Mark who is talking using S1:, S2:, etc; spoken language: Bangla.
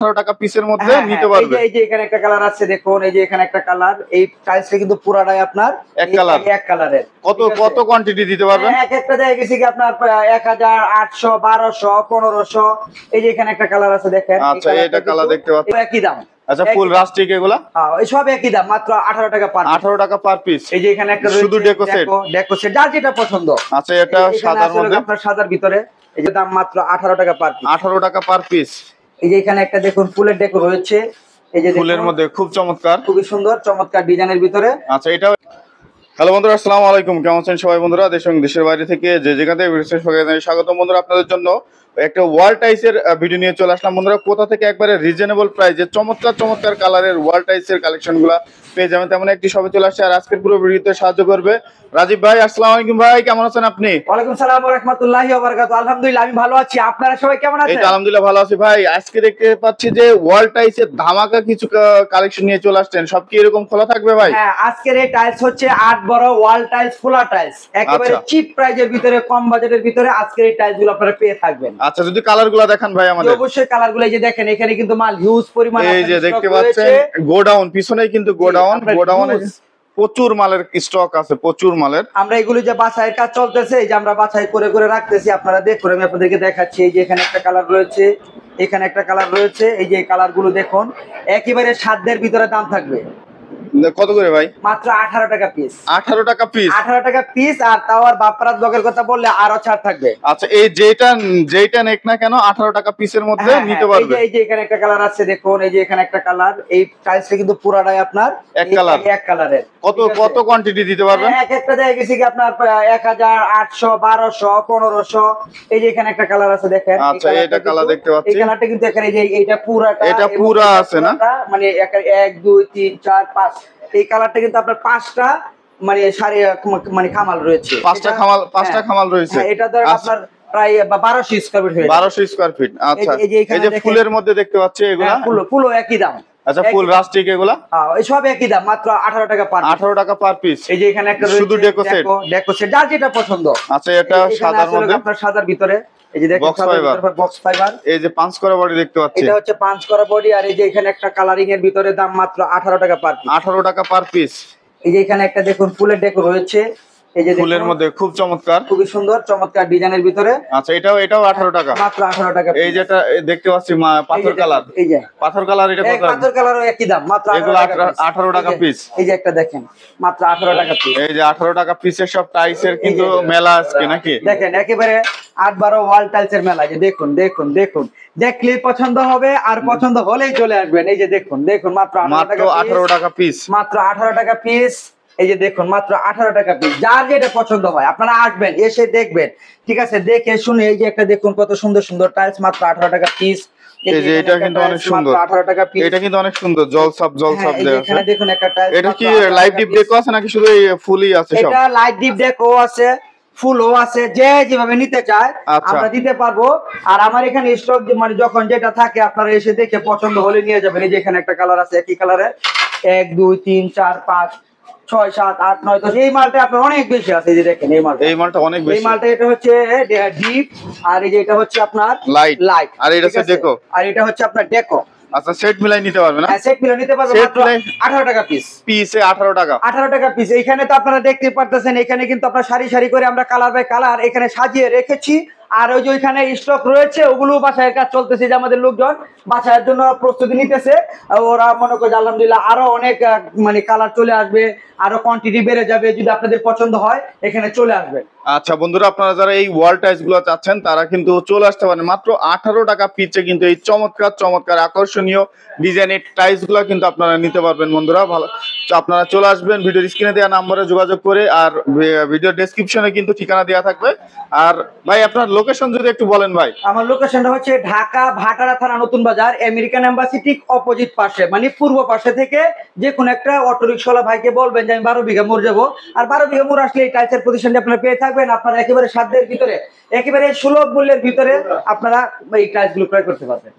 S1: টাকা পিসের মধ্যে নিতে পারবে।
S2: এই যে এখানে একটা কালার আছে দেখুন, এই যে এখানে একটা কালার, এই টাইলসটা কিন্তু পুরাটাই আপনার
S1: এক কালার,
S2: এক কালারের।
S1: কত কোয়ান্টিটি দিতে পারবেন?
S2: এক একটা দেখা গেছে কি আপনার 1000, 800, 1200, 1500। এই যে এখানে একটা কালার আছে দেখেন।
S1: আচ্ছা, এটা কালার দেখতে পাচ্ছেন,
S2: একই দাম।
S1: আচ্ছা, ফুল রাস্টিক এগুলা?
S2: হ্যাঁ, এই সব একই দাম, মাত্র 18 টাকা পার।
S1: 18 টাকা পার পিস।
S2: এই যে এখানে একটা
S1: শুধু ডেকো সেট,
S2: যার যেটা পছন্দ।
S1: আচ্ছা, এটা সাদার মধ্যে,
S2: আপনার সাদার ভিতরে, এই যে দাম মাত্র 18 টাকা পার পিস।
S1: 18 টাকা পার পিস।
S2: এই যে এখানে একটা দেখুন ফুলের ডেকো রয়েছে, এই যে
S1: ফুলের মধ্যে খুব চমৎকার,
S2: খুবই সুন্দর চমৎকার ডিজাইনের ভিতরে।
S1: আচ্ছা, এটা হ্যালো বন্ধুরা, আসসালামু আলাইকুম। কেমন আছেন সবাই বন্ধুরা? দেশ এবং দেশের বাইরে থেকে যে যেখান থেকে স্বাগতম বন্ধুরা। আপনাদের জন্য একটা ওয়াল টাইলসের ভিডিও নিয়ে চলে আসলাম বন্ধুরা। কোথা থেকে একবারে রিজনেবল প্রাইসে চমৎকার কালারের ওয়াল টাইলসের কালেকশনগুলো পেয়ে যাবেন, তেমন একটি শপে চলে আসছে। আর আজকের পুরো ভিডিওতে সাহায্য করবে রাজীব ভাই। আসসালামু আলাইকুম ভাই, কেমন আছেন আপনি?
S2: ওয়ালাইকুম সালাম ওয়া রাহমাতুল্লাহি ওয়া বারাকাতুহু। আলহামদুলিল্লাহ, আমি ভালো আছি। আপনারা সবাই কেমন আছেন?
S1: এই তো আলহামদুলিল্লাহ ভালো আছি ভাই। আজকে দেখতে পাচ্ছি যে ওয়াল টাইলসের ধামাকা কিছু কালেকশন নিয়ে চলে আসছেন। সব কি এরকম খোলা থাকবে ভাই?
S2: হ্যাঁ, আজকের এই টাইলস হচ্ছে 8 বড় ওয়াল টাইলস, ফুলা টাইলস, একেবারে চিপ প্রাইজের ভিতরে, কম বাজেটের ভিতরে আজকের এই টাইলসগুলো আপনারা পেয়ে থাকবেন।
S1: আচ্ছা, যদি কালারগুলো দেখান ভাই আমাদের।
S2: অবশ্যই কালারগুলো এই যে দেখেন, এখানে কিন্তু মাল হিউজ পরিমাণ।
S1: এই যে দেখতে পাচ্ছেন গোডাউন, পিছনেই কিন্তু গোডাউনে প্রচুর মালের স্টক আছে, প্রচুর মালের।
S2: আমরা এগুলো যে বাছাইয়ের কাজ চলতেছে, এই যে আমরা বাছাই করে করে রাখতেছি, আপনারা দেখুন, আমি আপনাদেরকে দেখাচ্ছি। এই যে এখানে একটা কালার রয়েছে, এখানে একটা কালার রয়েছে, এই যে এই কালারগুলো দেখুন, একেবারে সাধ্যের ভিতরে দাম থাকবে।
S1: কত করে ভাই?
S2: মাত্র 18 টাকা পিস।
S1: 18 টাকা পিস,
S2: 18 টাকা পিস। আর তাও আর বাপ্পারাজ ব্লগের কথা বললে আরো ছাড় থাকবে।
S1: আচ্ছা, এই যেটা নেক না কেন 18 টাকা পিসের মধ্যে নিতে পারবে।
S2: এই যে এখানে একটা কালার আছে দেখুন, এই যে এখানে একটা কালার, এই টাইলসটা কিন্তু পুরাটাই আপনার
S1: এক কালার,
S2: এক কালারের।
S1: কত কোয়ান্টিটি দিতে পারবেন?
S2: এক একটা দেখা গেছে কি আপনার 1000, 800, 1200, 1500। এই যে এখানে একটা কালার আছে দেখেন।
S1: আচ্ছা, এটা কালার দেখতে পাচ্ছি।
S2: এই কালারটা কিন্তু এখানে এই যে এটা পুরাটা,
S1: এটা পুরা আছে না,
S2: মানে 1 2 3 4 5। এই কালারটা কিন্তু আপনার 5টা মানে মানে খামাল রয়েছে,
S1: 5টা খামাল রয়েছে।
S2: এটা ধর আপনার প্রায় 1200 স্কয়ার ফিট হয়ে
S1: 1200 স্কয়ার ফিট। আচ্ছা, এই যে ফুলের মধ্যে দেখতে পাচ্ছি এগুলা,
S2: ফুলও একই দাম।
S1: আচ্ছা, ফুল রাস্টিক এগুলা?
S2: হ্যাঁ, এই সব একই দাম, মাত্র 18 টাকা পার।
S1: 18 টাকা পার পিস।
S2: এই যে এখানে একটা রয়েছে
S1: শুধু ডেকো সেট,
S2: যার যেটা পছন্দ।
S1: আচ্ছা, এটা সাদার মধ্যে,
S2: আপনার সাদার ভিতরে এই যে দেখেন বক্স ফাইবার।
S1: এই যে 5 করা বডি দেখতে পাচ্ছি,
S2: এটা হচ্ছে 5 করা বডি। আর এই যে এখানে একটা কালারিং এর ভিতরে দাম মাত্র 18 টাকা পার পিস।
S1: 18 টাকা পার পিস।
S2: এই যে এখানে একটা দেখুন ফুলের ডেকো রয়েছে, এই যে
S1: ফুলের মধ্যে খুব চমৎকার,
S2: খুবই সুন্দর চমৎকার ডিজাইনের ভিতরে।
S1: আচ্ছা, এটাও 18 টাকা,
S2: মাত্র 18 টাকা।
S1: এই যেটা দেখতে পাচ্ছি পাথর কালার,
S2: এই যে
S1: পাথর কালার, এটা কত?
S2: পাথর কালারও একই দাম, মাত্র
S1: 18 টাকা পিস।
S2: এই যে একটা দেখেন, মাত্র 18 টাকা পিস।
S1: এই যে 18 টাকা পিসের সব টাইলসের কিন্তু মেলা আজকে নাকি
S2: দেখেন, একেবারে 8-12 ওয়াল টাইলসের মেলা। যে দেখুন দেখুন দেখুন, দেখলেই পছন্দ হবে, আর পছন্দ হলেই চলে আসবেন। এই যে দেখুন দেখুন, মাত্র
S1: 18 টাকা পিস,
S2: মাত্র 18 টাকা পিস। এই যে দেখুন, মাত্র 18 টাকা পিস। যার যেটা পছন্দ হয় আপনারা আসবেন, এসে দেখবেন, ঠিক আছে, দেখে শুনে। এই যে একটা দেখুন কত সুন্দর সুন্দর টাইলস, মাত্র 18 টাকা পিস।
S1: এই যে এটা কিন্তু অনেক সুন্দর,
S2: 18 টাকা পিস।
S1: এটা কিন্তু অনেক সুন্দর, জলছাপ দেওয়া আছে।
S2: এখানে দেখুন একটা টাইলস,
S1: এটা কি লাইভ ডিপ ডেকো আছে নাকি শুধু এই ফুলই আছে? সব
S2: এটা লাইট ডিপ ডেকো আছে, ফুলও আছে, যে যেভাবে নিতে চায় আমরা দিতে পারবো। আর আমার এখানে স্টক মানে যখন যেটা থাকে আপনারা এসে দেখে পছন্দ হলে নিয়ে যাবেন। এই যে এখানে একটা কালার আছে একই কালারের, 1 2 3 4 5 6 7 8 9 10। এই মালটা আপনার অনেক বেশি আছে। এই যে দেখেন, এই মালটা অনেক বেশি। এই মালটা এটা হচ্ছে ডিপ, আর এই যে এটা হচ্ছে আপনার লাইট, আর এটা হচ্ছে ডেকো, আর এটা হচ্ছে আপনার ডেকো।
S1: আচ্ছা, সেট মিলাই নিতে পারবেন না?
S2: হ্যাঁ, সেট মিলাই নিতে পারবেন, মাত্র 18 টাকা পিস।
S1: পিসে 18 টাকা,
S2: 18 টাকা পিস। এখানে তো আপনারা দেখতে পারতেছেন, এখানে কিন্তু আপনারা সারি সারি করে আমরা কালার বাই কালার এখানে সাজিয়ে রেখেছি। আর ওই যে ওইখানে স্টক রয়েছে, ওগুলো বাছাইয়ের কাজ চলতেছে, যে আমাদের লোকজন বাছাইয়ের জন্য প্রস্তুতি নিতেছে। ওরা মনে করে আলহামদুলিল্লাহ আরো অনেক মানে কালার চলে আসবে, আরো কোয়ান্টিটি বেড়ে যাবে। যদি আপনাদের পছন্দ হয় এখানে চলে আসবেন।
S1: আচ্ছা বন্ধুরা, আপনারা যারা এই ওয়াল টাইলস গুলো চাচ্ছেন তারা কিন্তু চলে আসতে পারেন। মাত্র 18 টাকা পিসে কিন্তু এই চমৎকার আকর্ষণীয় ডিজাইনের টাইলস গুলো কিন্তু আপনারা নিতে পারবেন বন্ধুরা। ভালো, আপনারা চলে আসবেন ভিডিওর স্ক্রিনে দেওয়া নাম্বারে যোগাযোগ করে, আর ভিডিও ডেসক্রিপশনে কিন্তু ঠিকানা দেওয়া থাকবে। আর ভাই আপনার লোকেশন যদি একটু বলেন ভাই।
S2: আমার লোকেশনটা হচ্ছে ঢাকা ভাটারা থানা, নতুন বাজার, আমেরিকান এম্বাসি ঠিক অপোজিট পাশে, মানে পূর্ব পাশে থেকে যে কোনো একটা অটো রিকশাওয়ালা ভাইকে বলবেন যে আমি 12 বিঘা মোড় যাবো। আর 12 বিঘা মোড় আসলে এই টাইলসের প্রতিষ্ঠানটি আপনারা পেয়ে থাকবেন। আপনারা একেবারে সাধ্যের ভিতরে, একেবারে সুলভ মূল্যের ভিতরে আপনারা এই টাইলসগুলো ক্রয় করতে পারবেন।